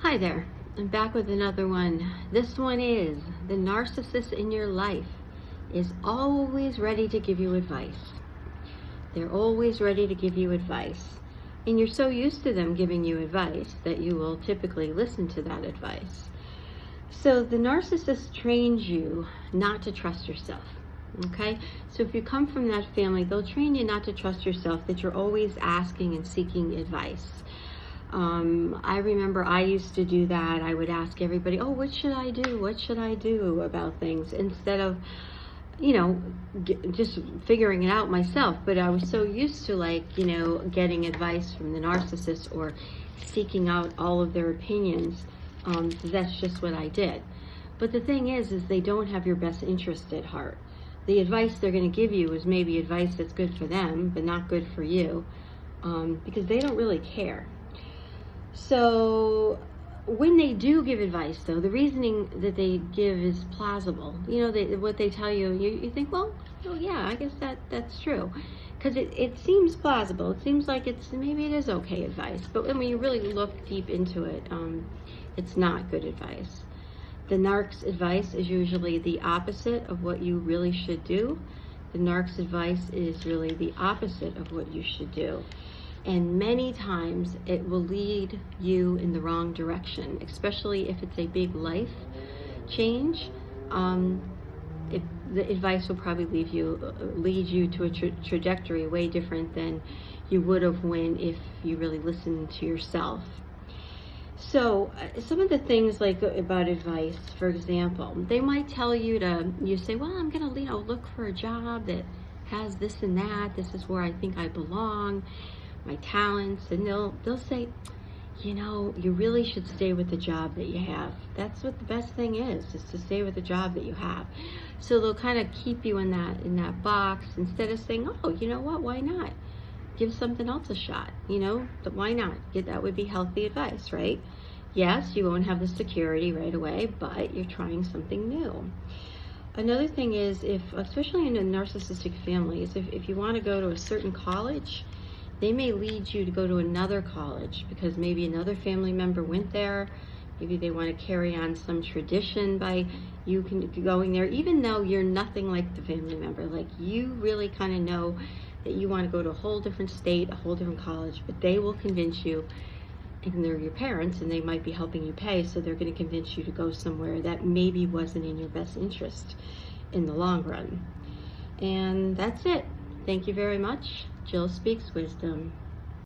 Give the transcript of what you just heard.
Hi there. I'm back with another one. This one is the narcissist in your life is always ready to give you advice. They're always ready to give you advice. And you're so used to them giving you advice that you will typically listen to that advice. So the narcissist trains you not to trust yourself. Okay? So if you come from that family, they'll train you not to trust yourself, that you're always asking and seeking advice. I remember I used to do that. I would ask everybody, oh, what should I do? What should I do about things? Instead of, just figuring it out myself. But I was so used to getting advice from the narcissist or seeking out all of their opinions. That's just what I did. But the thing is they don't have your best interest at heart. The advice they're going to give you is maybe advice that's good for them, but not good for you, because they don't really care. So when they do give advice, though, the reasoning that they give is plausible. What they tell you, you think, well, oh yeah, I guess that's true. Because it seems plausible. It seems like maybe it is okay advice. But when you really look deep into it, it's not good advice. The narc's advice is usually the opposite of what you really should do. The narc's advice is really the opposite of what you should do. And many times it will lead you in the wrong direction, especially if it's a big life change. The advice will probably lead you to a trajectory way different than you would have if you really listened to yourself. So some of the things about advice, for example, they might tell you you say, well, I'm going to look for a job that has this and that. This is where I think I belong. My talents, and they'll say, you really should stay with the job that you have. That's what the best thing is to stay with the job that you have. So they'll kind of keep you in that box instead of saying, oh, you know what, why not? Give something else a shot, but why not? That would be healthy advice, right? Yes, you won't have the security right away, but you're trying something new. Another thing is, especially in a narcissistic family, is if you want to go to a certain college, they may lead you to go to another college because maybe another family member went there. Maybe they want to carry on some tradition by you going there, even though you're nothing like the family member. Like, you really kind of know that you want to go to a whole different state, a whole different college, but they will convince you, and they're your parents, and they might be helping you pay, so they're going to convince you to go somewhere that maybe wasn't in your best interest in the long run. And that's it. Thank you very much. Jill Speaks Wisdom.